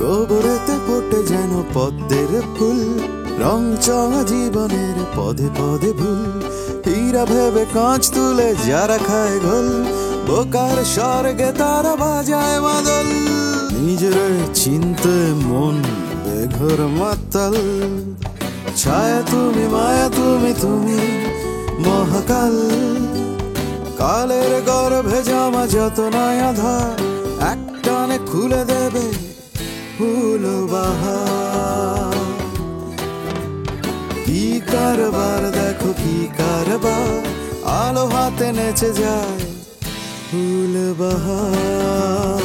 গোবরেতে ফোটে যেন পদ্মের ফুল, রং চঙা জীবনের পদে পদে ভুল। হীরা ভেবে কাঁচ তুলে যারা খায় ঘোল, বোকার স্বর্গে তারা বাজায় মাদল। নিজের চিনতে মন বেঘর মাতাল, ছায়া তুমি মায়া তুমি তুমি মহাকাল। কালের গর্ভে জামা যত নয়া ধার, একটানে খুলে দেবে ফুল বাহার। কি কারবার দেখো কি কারবার, আলো হাতে নেচে যায় ফুল বাহার,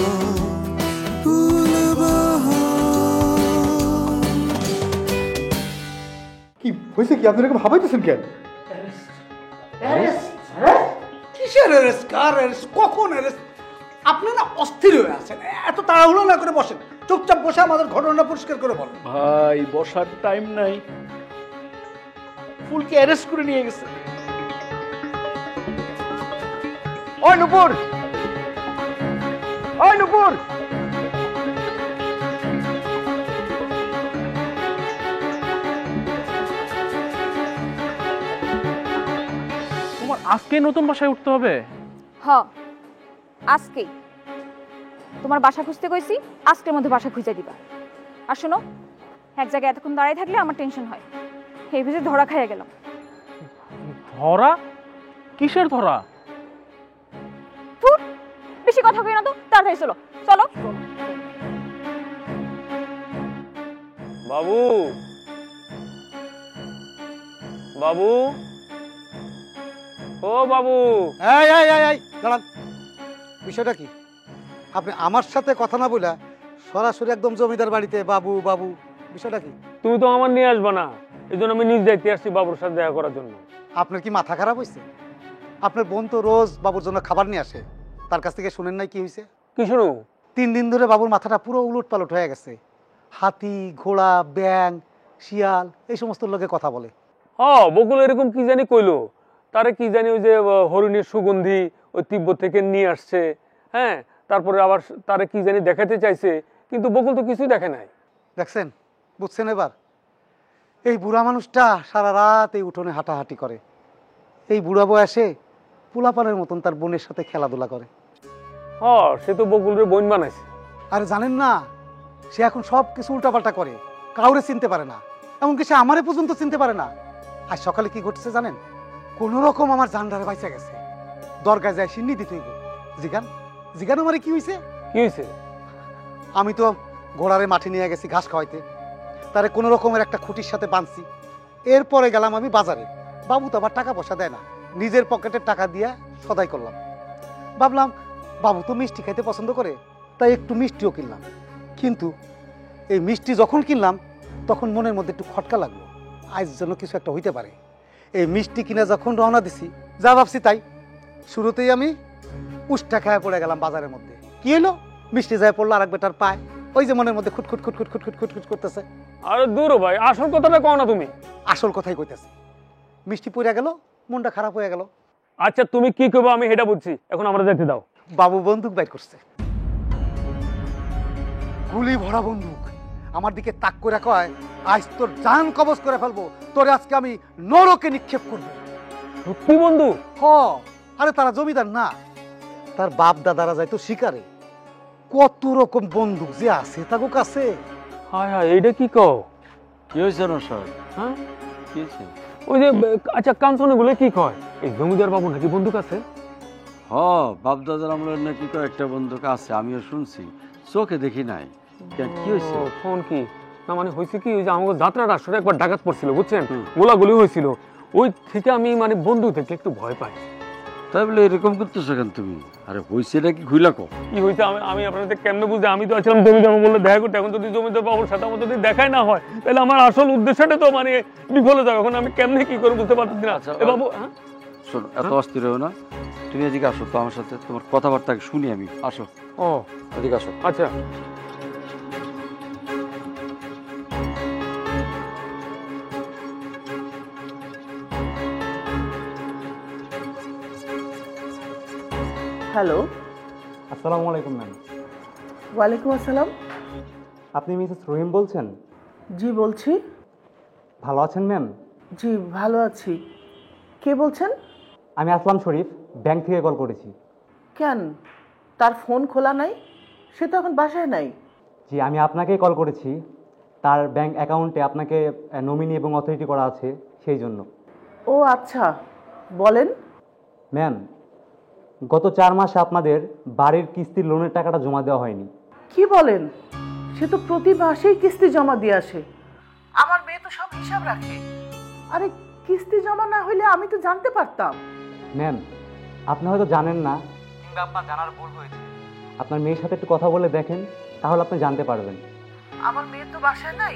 ফুল বাহার। কি হয়েছে কি আপনারা ভাবাইতেছেন কেন? কিসের অ্যারেস্ট, কার অ্যারেস্ট, কখন অ্যারেস্ট? আপনি না অস্থির হয়ে আছেন, এত তাড়াহুড়ো না করে বসেন, চুপচাপ বসে আমাদের ঘটনা পরিষ্কার করে বলেন। ভাই বসার টাইম নাই, ফুলকে অ্যারেস্ট করে নিয়ে গেছে। ওই নুপুর, ওই নুপুর, তোমার আজকে নতুন বাসায় উঠতে হবে? হ, আজকেই তোমার বাসা খুঁজতে কইছি, আজকের মধ্যে বাসা খুঁজে দিবা। আর শোনো, এক জায়গায় এতক্ষণ দাঁড়ায় থাকলে আমার টেনশন হয়। এই ভিজে ধরা খাইয়া গেলাম। ধরা? কিসের ধরা? ধুর, বেশি কথা কই না তো, তাড়াতাড়ি চলো চলো। বাবু, বাবু, ও বাবু। এই এই এই এই দাঁড়ান, বিষয়টা কি? আপনি আমার সাথে কথা না বলে সরাসরি একদম জমিদার বাড়িতে বাবু বাবু, বিষয়টা কি? তুমি তো আমার নিয়ে আসবা না, এই জন্য আমি নিজ দায়িত্বে আসছি বাবুর সাথে দেখা করার জন্য। আপনার কি মাথা খারাপ হয়েছে? আপনার বোন তো রোজ বাবুর জন্য খাবার নিয়ে আসে, তার কাছ থেকে শুনেন নাই কি হয়েছে? কি শুনো? 3 দিন ধরে বাবুর মাথাটা পুরো উলট পালট হয়ে গেছে। হাতি, ঘোড়া, ব্যাং, শিয়াল এই সমস্ত লোকে কথা বলে। বকুল এরকম কি জানি কইলো, তারে কি জানি ওই যে হরিণের সুগন্ধি ওই তিব্বত থেকে নিয়ে আসছে, হ্যাঁ, তারপরে আবার তারে কি জানি দেখাতে চাইছে, কিন্তু বকুল তো কিছুই দেখে নাই। দেখছেন, বুঝছেন এবার? এই বুড়া মানুষটা সারা রাত এই উঠোনে হাঁটাহাঁটি করে, এই বুড়া বয়সে পোলাপানের মতন তার বোনের সাথে খেলাধুলা করে। সে তো বকুলের বোন বানাইছে। আরে জানেন না, সে এখন সব কিছু উল্টাপাল্টা করে, কাউরে চিনতে পারে না, এমনকি সে আমারে পর্যন্ত চিনতে পারে না। আজ সকালে কি ঘটছে জানেন? কোন রকম আমার জানডারে বাইচা গেছে, দরগায় যায় সিন্নি দিতে হইব। জিগান জিগান আমারে কি হয়েছে? কি হয়েছে? আমি তো ঘোড়ারে মাঠে নিয়ে গেছি ঘাস খাওয়াইতে, তারে কোনো রকমের একটা খুঁটির সাথে বাঁধছি। এরপরে গেলাম আমি বাজারে, বাবু তো আবার টাকা পয়সা দেয় না, নিজের পকেটের টাকা দিয়ে সদাই করলাম। ভাবলাম বাবু তো মিষ্টি খাইতে পছন্দ করে, তাই একটু মিষ্টিও কিনলাম। কিন্তু এই মিষ্টি যখন কিনলাম তখন মনের মধ্যে একটু খটকা লাগলো, আজ যেন কিছু একটা হইতে পারে। এই মিষ্টি কিনে যখন রওনা দিছি, যা ভাবছি তাই, শুরুতেই আমি উষ্টা খায় পড়ে গেলাম বাজারের মধ্যে। কি হলো? মিষ্টি যায় পড়লো আর এক বেটার পায়, ওই যে মনের মধ্যে খুটখুট খুটখুট খুটখুট খুটখুট করতেছে। আরে দূর ভাই, আসল কথাটা কও না তুমি। আসল কথাই কইতেছি, মিষ্টি পড়ে গেল, মনটা খারাপ হয়ে গেল। আচ্ছা তুমি কি করবো আমি সেটা বুঝছি, এখন আমরা যেতে দাও। বাবু বন্দুক বাইর করছে, গুলি ভরা বন্দুক, আমার দিকে তাক করে কয়, আজ তোর জান কবজ করে ফেলবো, তোরে আজকে আমি নরকে নিক্ষেপ করবো। সত্যি বন্ধু? আরে তারা জমিদার না, তার বাপ দাদারা যাইতো শিকারে, কত রকম বন্দুক যে আছে তাগো কাছে। হায় হায়, এইটা কি কও? কি হয়েছে নশর? হ্যাঁ, কি হয়েছে? ওই যে আচ্ছা কাঞ্চনে বলে কি কয়, এই জমিদার বাবু নাকি বন্দুক আছে? বাপ দাদার আমলের নাকি কয়েকটা বন্দুক আছে, আমিও শুনছি, চোখে দেখি নাই। কি হয়েছে? ফোন কি না, মানে হয়েছে কি, ওই যে আমাকে যাত্রার আসরে একবার ডাকাত পড়ছিল বুঝছেন, গোলাগুলি হয়েছিল, ওই থেকে আমি মানে বন্দুক দেখলে একটু ভয় পাই। তাই বলে এরকম করতেছো কেন তুমি? আরে হয়েছে নাকি খুইলা কো? কি হয়েছে আমি আপনাদের কেমনে বুঝতে? আমি তো আসলাম জমিদার বললে দেখা করতে, এখন যদি জমিদার বাবুর সাথে আমার যদি দেখাই না হয়, তাহলে আমার আসল উদ্দেশ্যটা তো মানে বিফলে যাবে। এখন আমি কেমনে কি করে বুঝতে পারতেছি না। এ বাবু, শোনো, এত অস্থির হও না, তুমি এদিকে আসো তো আমার সাথে, তোমার কথাবার্তা শুনি আমি। আসো, এদিকে আসো। আচ্ছা হ্যালো, আসসালামু আলাইকুম ম্যাম। ওয়ালাইকুম আসসালাম। আপনি মিসেস রহিম বলছেন? জি বলছি। ভালো আছেন ম্যাম? জি ভালো আছি। কে বলছেন? আমি আসলাম শরীফ, ব্যাংক থেকে কল করেছি। কেন, তার ফোন খোলা নাই? সে তো এখন বাসায় নাই। জি, আমি আপনাকেই কল করেছি। তার ব্যাংক অ্যাকাউন্টে আপনাকে নমিনি এবং অথরিটি করা আছে, সেই জন্য। ও আচ্ছা, বলেন। ম্যাম, গত 4 মাসে আপনাদের বাড়ির কিস্তির লোনের টাকাটা জমা দেওয়া হয়নি। কি বলেন? সে তো প্রতি মাসেই কিস্তি জমা দিয়ে আসে। আমার মেয়ে তো সব হিসাব রাখে। আরে কিস্তি জমা না হইলে আমি তো জানতে পারতাম। ম্যাম, আপনি হয়তো জানেন না, কিংবা আপনার জানার ভুল হয়েছে। আপনার মেয়ের সাথে একটু কথা বলে দেখেন, তাহলে আপনি জানতে পারবেন। আমার মেয়ে তো বাসায় নাই।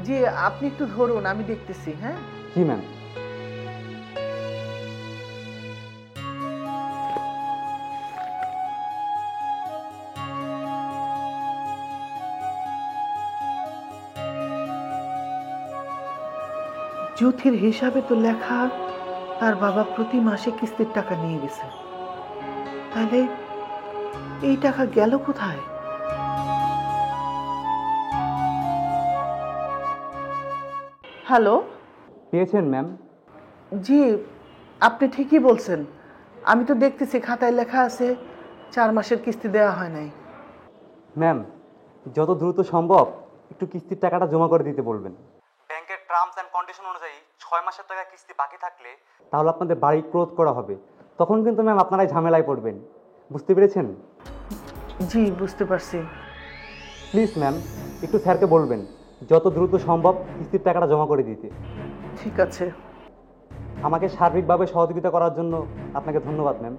জি, আপনি একটু ধরুন, আমি দেখতেছি। হ্যাঁ জি ম্যাম। জ্যোতির হিসাবে তো লেখা তার বাবা প্রতি মাসে কিস্তির টাকা নিয়ে গেছে। তাহলে এই টাকা গেল কোথায়? হ্যালো। পেয়েছেন ম্যাম? জি, আপনি ঠিকই বলছেন। আমি তো দেখতেছি খাতায় লেখা আছে 4 মাসের কিস্তি দেওয়া হয় নাই। ম্যাম, যত দ্রুত সম্ভব একটু কিস্তির টাকাটা জমা করে দিতে বলবেন। ব্যাংকের টার্মস অ্যান্ড কন্ডিশন অনুযায়ী 6 মাসের টাকা কিস্তি বাকি থাকলে তাহলে আপনাদের বাড়ি ক্রোধ করা হবে। তখন কিন্তু ম্যাম আপনারাই ঝামেলায় পড়বেন। বুঝতে পেরেছেন? জি, বুঝতে পারছি। প্লিজ ম্যাম, একটু স্যারকে বলবেন যত দ্রুত সম্ভব কিস্তির টাকাটা জমা করে দিতে। ঠিক আছে। আমাকে সার্বিকভাবে সহযোগিতা করার জন্য আপনাকে ধন্যবাদ ম্যাম।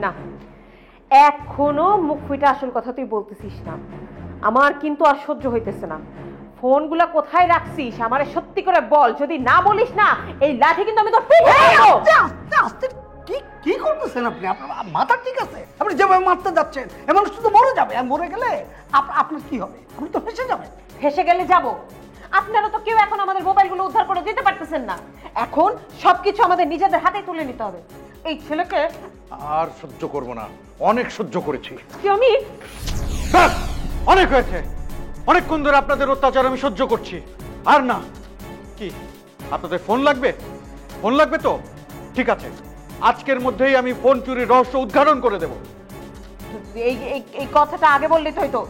না, এখনো মুখ ফুটে আসল কথা তুই বলতেছিস না। আমার কিন্তু আর সহ্য হইতেছে না। ফোনগুলা কোথায় রাখছিস আমারে সত্যি করে বল। যদি না বলিস না, এই লাঠি কিন্তু আমি তোর পিঠে মারবো। কি কি করতেছেন আপনি? আপনার মাথা ঠিক আছে? আপনি যেভাবে মারতে যাচ্ছেন, এ মানুষ তো মরে যাবে। আর মরে গেলে আপনার কি হবে? আপনি তো ফেসে যাবেন। ফেসে গেলে যাব। আপনারা তো কেউ এখন আমাদের মোবাইলগুলো উদ্ধার করে দিতে পারতেছেন না। এখন সবকিছু আমাদের নিজেদের হাতেই তুলে নিতে হবে। এই ছেলেকে আর সহ্য করব না, অনেক সহ্য করেছি। কি আমি ব্যাস, অনেক হয়েছে। অনেকক্ষণ ধরে আপনাদের অত্যাচার আমি সহ্য করছি। আর না। কি আপনাদের ফোন লাগবে? ফোন লাগবে তো ঠিক আছে, আজকের মধ্যেই আমি ফোন চুরির রহস্য উদ্ঘাটন করে দেব। এই কথাটা আগে বললেই তো হয়তো।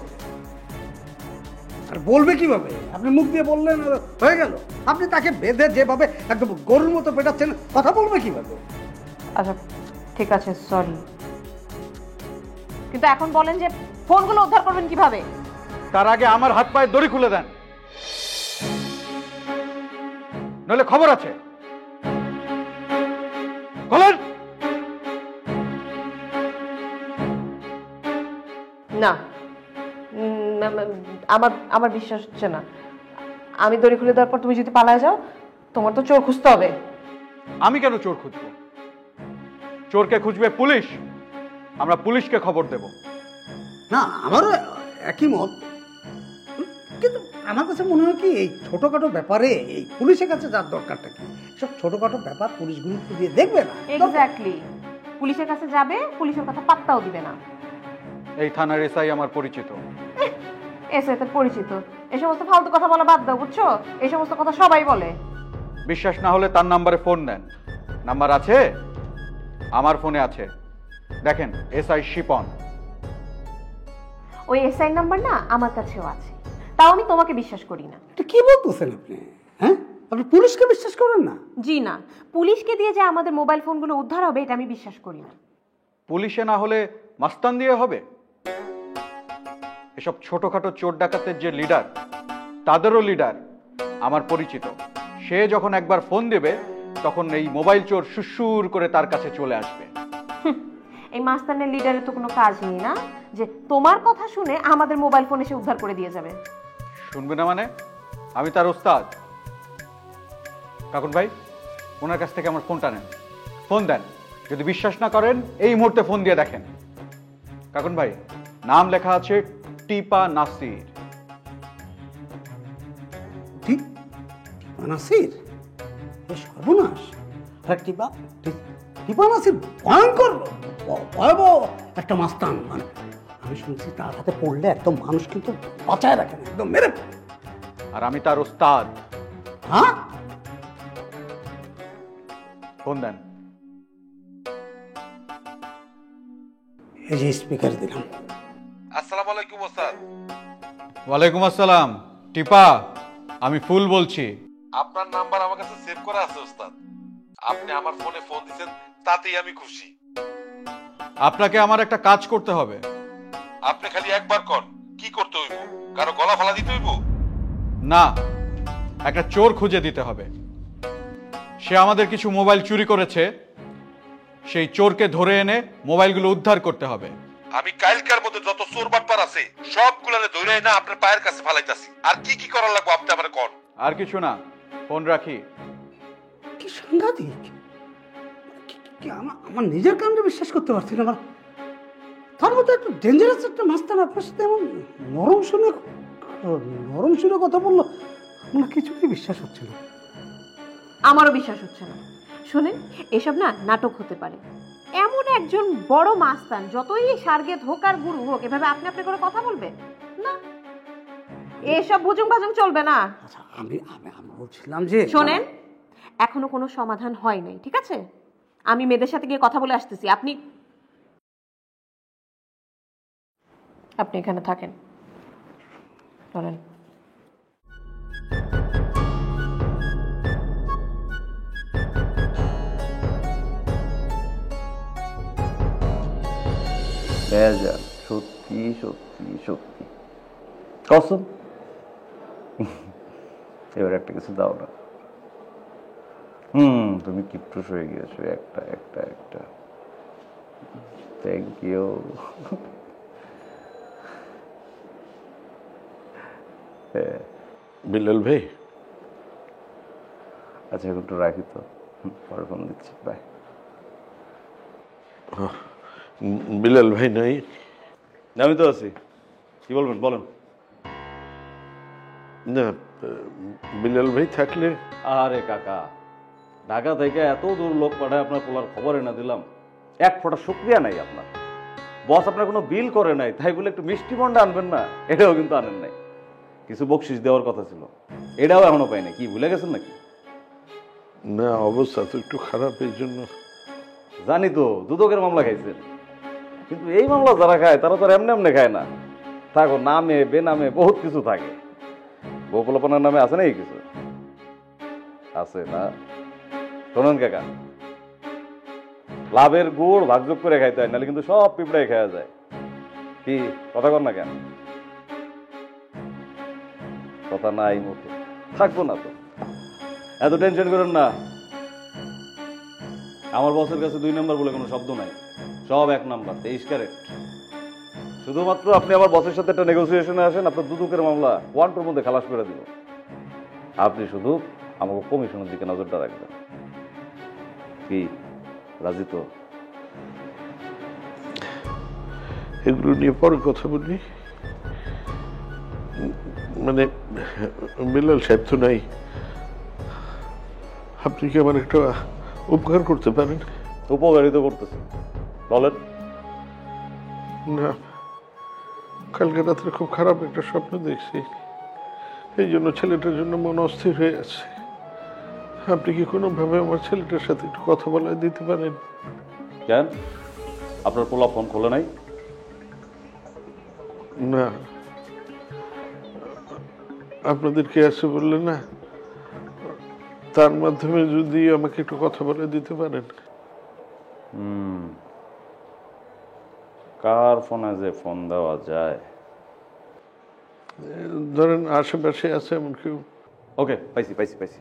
আর বলবে কিভাবে? আপনি মুখ দিয়ে বললেন আর হয়ে গেল। আপনি তাকে বেঁধে যেভাবে একদম গরুর মতো পেটাচ্ছেন, কথা বলবে কিভাবে? আচ্ছা ঠিক আছে, সরি। কিন্তু এখন বলেন যে ফোনগুলো উদ্ধার করবেন কিভাবে? তার আগে আমার হাত পায়ে দড়ি খুলে দেন, নইলে খবর আছে। বলেন। না, আমার আমার বিশ্বাস হচ্ছে না। আমি দড়ি খুলে দেওয়ার পর তুমি যদি পালায় যাও, তোমার তো চোর খুঁজতে হবে। আমি কেন চোর খুঁজবো? চোরকে খুঁজবে পুলিশ। আমরা পুলিশকে খবর দেব। না, আমারও একই মত। কিন্তু আমার কাছে মনে হয় কি, এই ছোটখাটো ব্যাপারে এই পুলিশের কাছে যার দরকারটা কি? সব ছোটখাটো ব্যাপার পুলিশগুলো দিয়ে দেখবে না। এক্স্যাক্টলি। পুলিশের কাছে যাবে, পুলিশের কথা পাত্তাও দিবে না। এই থানার এসআই আমার পরিচিত। এসে তো পরিচিত। এই সমস্ত ফালতু কথা বলা বাদ দাও, বুঝছো? এই সমস্ত কথা সবাই বলে। বিশ্বাস না হলে তার নাম্বারে ফোন দেন। নাম্বার আছে? আমার ফোনে আছে, দেখেন, এসআই শিপন। ওই এসআই নাম্বার না আমার কাছেও আছে, তাও আমি তোমাকে বিশ্বাস করি না। এটা কি বলতেছেন আপনি? হ্যাঁ, আপনি পুলিশকে বিশ্বাস করেন না? জি না, পুলিশকে দিয়ে যে আমাদের মোবাইল ফোনগুলো উদ্ধার হবে এটা আমি বিশ্বাস করি না। পুলিশে না হলে মাস্তান দিয়ে হবে? এসব ছোটখাটো চোর ডাকাতের যে লিডার, তাদেরও লিডার আমার পরিচিত। সে যখন একবার ফোন দেবে, তখন এই মোবাইল চোর সুসুর করে তার কাছে চলে আসবে। এই মাস্তানের লিডারের তো কোনো কাজ নেই না, যে তোমার কথা শুনে আমাদের মোবাইল ফোন এসে উদ্ধার করে দিয়ে যাবে। শুনবে না মানে? আমি তার ওস্তাদ। কাকুন ভাই, ওনার কাছ থেকে আমার ফোনটা নেন, ফোন দেন। যদি বিশ্বাস না করেন, এই মুহূর্তে ফোন দিয়ে দেখেন। কাকুন ভাই, নাম লেখা আছে টিপা নাসির। ঠিক নাসির? এ সর্বনাশ! টিপা টিপা নাসির ভয়ঙ্কর ভয়াবহ একটা মাস্তান। মানে আমি শুনছি তার হাতে পড়লে একদম মানুষ কিন্তু বাঁচায় রাখে না, একদম মেরে। আর আমি তার ওস্তাদ। হ্যাঁ, ফোন দেন। এই যে স্পিকার দিলাম। আসসালামু আলাইকুম ওস্তাদ। ওয়ালাইকুম আসসালাম। টিপা, আমি ফুল বলছি। আপনার নাম্বার আমার কাছে সেভ করা আছে ওস্তাদ। আপনি আমার ফোনে ফোন দিয়েছেন, তাতেই আমি খুশি। আপনাকে আমার একটা কাজ করতে হবে। আপনি খালি একবার কোন কি করতে হইব? কারো গলা ফালা দিতে হইব? না, একটা চোর খুঁজে দিতে হবে। সে আমাদের কিছু মোবাইল চুরি করেছে, সেই চোরকে ধরে এনে মোবাইলগুলো উদ্ধার করতে হবে। আমি কালকার মধ্যে যত চোর বাটপার আছে সবগুলারে ধইরাই না আপনার পায়ের কাছে ফালাইতাছি। আর কি কি করার লাগবে আপনি আমারে কোন। আর কিছু না, ফোন রাখি। কি সাংঘাতিক! আমার নিজের কারণে বিশ্বাস করতে পারছি না। তার মধ্যে একটু ডেঞ্জারাস একটা মাস্টার আপনার সাথে এমন নরম সুরে কথা বললো, আমার কিছুতেই বিশ্বাস হচ্ছে না। আমারও বিশ্বাস হচ্ছে না। শোনেন, এসব না নাটক হতে পারে। এমন একজন বড় মাস্তান যতই স্বর্গে ধোকার গুরু হোক, এভাবে আপনি আপনি করে কথা বলবে না। এসব ভুজুং ভাজুং চলবে না। আচ্ছা, আমি বলছিলাম যে শোনেন, এখনো কোনো সমাধান হয় নাই, ঠিক আছে? আমি মেয়েদের সাথে গিয়ে কথা বলে আসতেছি। আপনি এখানে থাকেন। শোনেন, বেজান, সত্যি সত্যি সত্যি কসম। এবার একটা কিছু দাও না। তুমি কিপটুস হয়ে গিয়েছো একটা একটা একটা। Thank you. বিল্লাল ভাই, আচ্ছা এখন একটু রাখি তো, পরে ফোন দিচ্ছি, বাই। বিল্লাল ভাই নাই? আমি তো আছি, কি বলবেন বলেন। না, বিল্লাল ভাই থাকলে। আরে কাকা, ঢাকা থেকে এত দূর লোক পাঠায় আপনার পোলার খবর এনে দিলাম, এক ফোঁটা শুকরিয়া নাই আপনার। বস আপনার কোনো বিল করে নাই, তাই বলে একটু মিষ্টি বন্ডা আনবেন না, এটাও কিন্তু আনেন নাই। কিছু বকশিস দেওয়ার কথা ছিল, এটাও এখনো পাই না। কি ভুলে গেছেন নাকি? না, অবস্থা তো একটু খারাপ, এই জন্য। জানি তো, দুদকের মামলা খাইছেন, কিন্তু এই মামলা যারা খায় তারা তো এমনি এমনি খায় না। থাকো, নামে বেনামে বহুত কিছু থাকে। বউপলাপনার নামে আছে নাকি কিছু? আছে না? শোনেন কাকা, লাভের গুড় ভাগযোগ করে খাইতে হয়, নাহলে কিন্তু সব পিঁপড়াই খাওয়া যায়। কি কথা কর না কেন? কথা নাই মুখে, থাকবো না তো। এত টেনশন করেন না। আমার বসের কাছে 2 নাম্বার বলে কোনো শব্দ নাই, সব 1 নাম্বার, 23 ক্যারেট। শুধুমাত্র আপনি আমার বসের সাথে একটা নেগোসিয়েশনে আসেন, আপনার দুদকের মামলা 1-2 মধ্যে খালাস করে দিব। আপনি শুধু আমাকে কমিশনের দিকে নজরটা রাখবেন। কি রাজি তো? এগুলো নিয়ে পরে কথা বলি। মানে বিল্লাল সাহেব তো নাই, আপনি কি আমার একটা উপকার করতে পারেন? উপকারই তো করতেছে, বলেন। না, কালকে রাত্রে খুব খারাপ একটা স্বপ্ন দেখছি, এই জন্য ছেলেটার জন্য মন অস্থির হয়ে আছে। আপনি কি কোনোভাবে আমার ছেলেটার সাথে একটু কথা বলে দিতে পারেন? কেন, আপনার পোলা ফোন খোলে নাই? না, আপনাদের কে আছে বললেন না, তার মাধ্যমে যদি আমাকে একটু কথা বলে দিতে পারেন। কার ফোনে যে ফোন দেওয়া যায়? ধরেন আশেপাশে আছে এমন কেউ। ওকে, পাইছি পাইছি পাইছি।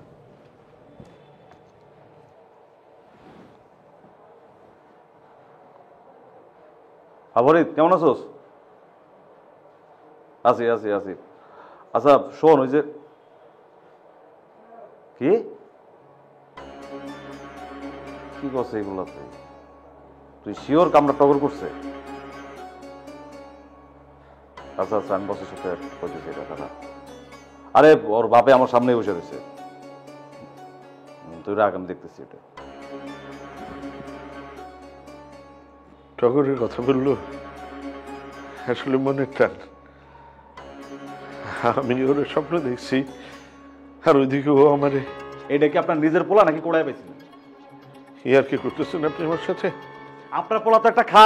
ফরিদ, কেমন আছোস? আছি আছি আছি। আচ্ছা শোন, ওই যে কি কি করছে এগুলা, তুই শিওর কামরা টগর করছে? আচ্ছা আচ্ছা, আমি বসের সাথে বলতেছি কথাটা। আরে ওর বাপে আমার সামনে বসে রয়েছে, তুই রাখ, আমি দেখতেছি এটা। টগরের কথা বললো, আসলে মনের টান। আমি ওর স্বপ্ন দেখছি, আর ওইদিকে ও আমারে। এটা কি আপনার নিজের পোলা নাকি কোড়ায় পেয়েছিলেন? ইয়ার কি করতেছেন আপনি আমার সাথে? আপনার পোলা তো একটা খা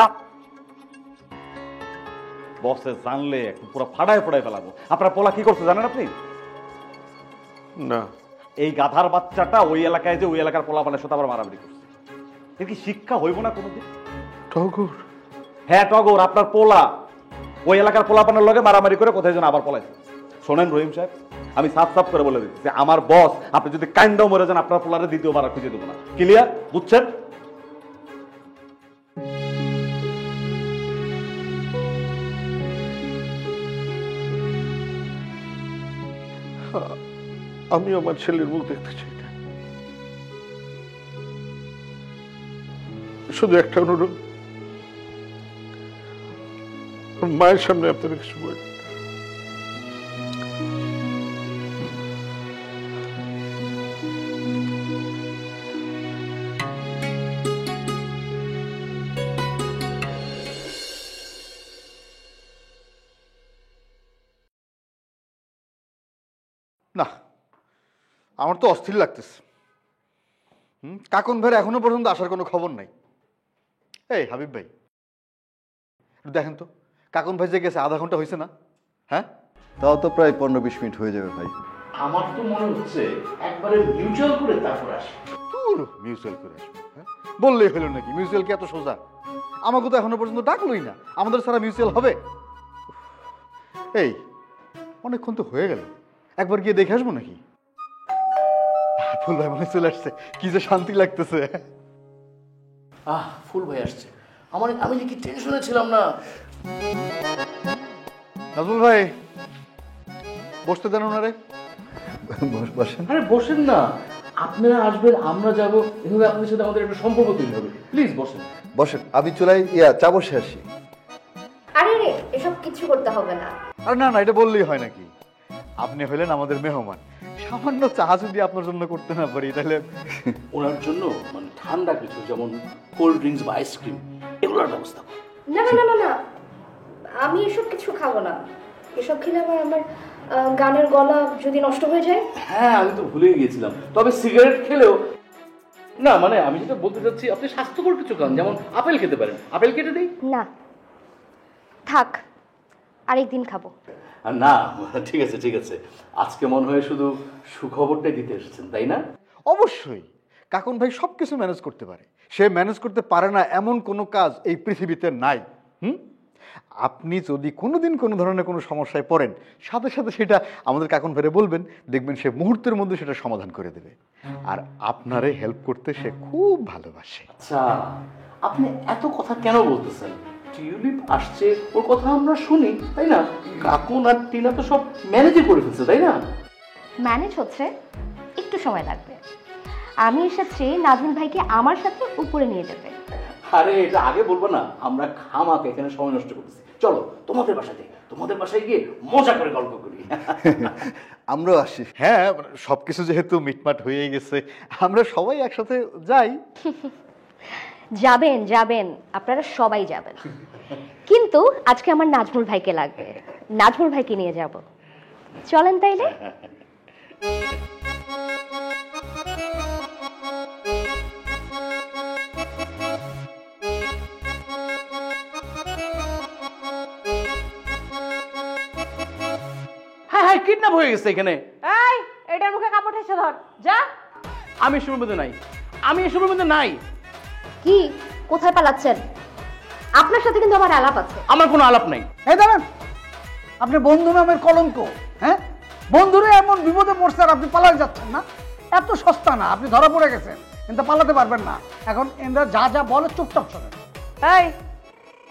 বসে, জানলে পুরো ফাড়ায় ফাড়ায় ফেলাবো। আপনার পোলা কি করছে জানেন আপনি? না। এই গাধার বাচ্চাটা ওই এলাকায় যে ওই এলাকার পোলা মানে সাথে আবার মারামারি করছে। এর কি শিক্ষা হইব না কোনোদিন? টগর? হ্যাঁ টগর, আপনার পোলা ওই এলাকার পোলাপানের লগে মারামারি করে কোথায় যেন আবার পলাইছে। শোনেন রহিম সাহেব, আমি সাফ সাফ করে বলে দিচ্ছি, আমার বস আপনি যদি কাইন্দাও মরে যান, আপনার পোলারে দ্বিতীয়বার আর খুঁজে দেবো না। ক্লিয়ার? বুঝছেন? আমি আমার ছেলের মুখ দেখতে চাই না। শুধু একটা অনুরোধ, মায়ের সামনে আপনারা কিছু বলেন। না, আমার তো অস্থির লাগতেছে। কাকন ভাইয়ের এখনো পর্যন্ত আসার কোনো খবর নাই। এই হাবিব ভাই, দেখেন তো কাকন ভাই যে গেছে, আধা ঘন্টা হয়েছে না? হ্যাঁ, তাও তো প্রায় 15-20 মিনিট হয়ে যাবে ভাই। আমার তো মনে হচ্ছে একবারে মিউচুয়াল করে তারপর আসে। তোর মিউচুয়াল করে আসবো? হ্যাঁ, বললেই হলো নাকি? মিউচুয়াল কি এত সোজা? আমাকে তো এখনো পর্যন্ত ডাকলোই না। আমাদের সারা মিউচুয়াল হবে? এই অনেকক্ষণ তো হয়ে গেল, একবার গিয়ে দেখে আসবো নাকি? ফুল ভাই মনে চলে আসছে, কি যে শান্তি লাগতেছে। ফুল ভাই আসছে। আমি যে কি টেনশনে ছিলাম না। নাজমুল ভাই বসতে দেন ওনারে। বসেন। আরে বসেন না, আপনারা আসবেন, আমরা যাব, এভাবে আপনাদের সাথে আমাদের একটা সম্পর্ক তৈরি হবে। প্লিজ বসেন। বসেন, আমি চুলাই চা বসে আসি। আরে রে, এসব কিছু করতে হবে না। আর না না, এটা বললেই হয় নাকি? আপনি হলেন আমাদের মেহমান, সামান্য চা যদি আপনার জন্য করতে না পারি তাহলে। ওনার জন্য মানে ঠান্ডা কিছু, যেমন কোল্ড ড্রিঙ্কস বা আইসক্রিম, এগুলোর ব্যবস্থা করুন। না না না না না, আমি এসব কিছু খাবো না। এসব খেলে আমার গানের গলা যদি নষ্ট হয়ে যায়। হ্যাঁ, আমি তো ভুলেই গিয়েছিলাম। তবে সিগারেট খেলেও না, মানে আমি যেটা বলতে চাচ্ছি, আপনি স্বাস্থ্যকর কিছু খান, যেমন আপেল খেতে পারেন। আপেল কেটে দিই? না থাক, আরেকদিন খাবো। না ঠিক আছে ঠিক আছে, আজকে মনে হয় শুধু সুখবরটাই দিতে এসেছেন, তাই না? অবশ্যই, কাকন ভাই সবকিছু ম্যানেজ করতে পারে। সে ম্যানেজ করতে পারে না এমন কোনো কাজ এই পৃথিবীতে নাই। আপনি যদি কোনোদিন কোনো ধরনের কোনো সমস্যায় পড়েন, সাথে সাথে সেটা আমাদের কাকন ভাইরে বলবেন, দেখবেন সে মুহূর্তের মধ্যে সেটা সমাধান করে দেবে। আর আপনারে হেল্প করতে সে খুব ভালোবাসে। আচ্ছা, আপনি এত কথা কেন বলতেছেন? টিউলিপ আসছে, ওর কথা আমরা শুনি, তাই না? কাকুন আর টিনা তো সব ম্যানেজই করে ফেলছে, তাই না? ম্যানেজ হচ্ছে, একটু সময় লাগবে। আমি এসেছি নাজমুল ভাইকে আমার সাথে উপরে নিয়ে যেতে। আরে এটা আগে বলবো না, আমরা খামাকে এখানে সময় নষ্ট করতেছি। চলো তোমাদের বাসায় গিয়ে মজা করে গল্প করি। আমরাও আসি। হ্যাঁ, সবকিছু যেহেতু মিটমাট হয়ে গেছে, আমরা সবাই একসাথে যাই। যাবেন যাবেন, আপনারা সবাই যাবেন, কিন্তু আজকে আমার নাজমুল ভাইকে লাগবে। নাজমুল ভাইকে নিয়ে যাব, চলেন তাইলে। হ্যাঁ, কিডন্যাপ হয়ে গেছে এখানে। এই, এটার মুখে কাপড় ঠেসে ধর, যা। আমি এসবের মধ্যে নাই, আমি এসবের মধ্যে নাই। কি, কোথায় পালাচ্ছেন? আপনার সাথে কিন্তু আমার আলাপ আছে। আমার কোনো আলাপ নাই। এই দাঁড়ান, আপনি বন্ধু নামের কলঙ্ক। হ্যাঁ, বন্ধুরে এমন বিপদে পড়ছে আর আপনি পালাতে যাচ্ছেন না? এত সস্তা না, আপনি ধরা পড়ে গেছেন, কিন্তু পালাতে পারবেন না। এখন এরা যা যা বলে চুপচাপ শোনেন। এই,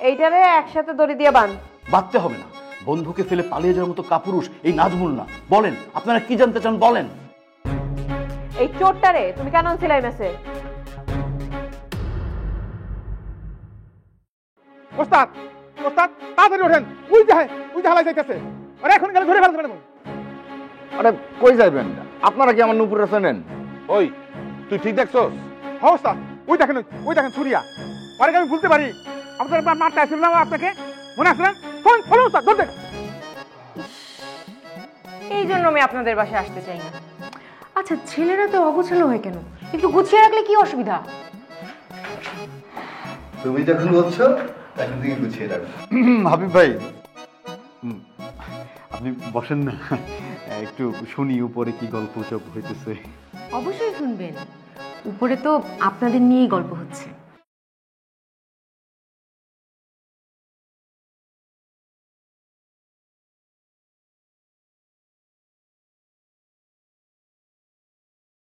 এইটারে একসাথে দড়ি দিয়ে বাঁধ। বাঁধতে হবে না, বন্ধুকে ফেলে পালিয়ে যাওয়ার মতো কাপুরুষ এই নাজমুল না। বলেন, আপনারা কি জানতে চান বলেন। এই চোরটারে তুমি কেন আনছিলাই মেসে? ওস্তাদ, ওস্তাদ তাড়াতাড়ি ওঠেন, ওই জাহালাই যাইতেছে। আরে এখন গেলে ধরে ফেলতে পারবেন। আরে কই যাইবেন? আপনারা কি আমার নুপুরে চেনেন? ওই তুই ঠিক দেখছস? হ্যাঁ ওস্তাদ, ওই দেখেন ছুরিয়া। আরে আমি ভুলতে পারি, আপনার মারতে আসছিল না আপনাকে, মনে আসলেন? ফোন ফোন উস্তাদ, ধর দেখ। এই জন্য আমি আপনাদের বাসায় আসতে চাই না। আচ্ছা, ছেলেরা তো অগোছালো হয় কেন? একটু গুছিয়ে রাখলে কি অসুবিধা? তুমি যখন বলছো এখন থেকে গুছিয়ে রাখো। হাবিব ভাই, আপনি বসেন না, একটু শুনি উপরে কি গল্প হইতেছে। অবশ্যই শুনবেন, উপরে তো আপনাদের নিয়েই গল্প হচ্ছে।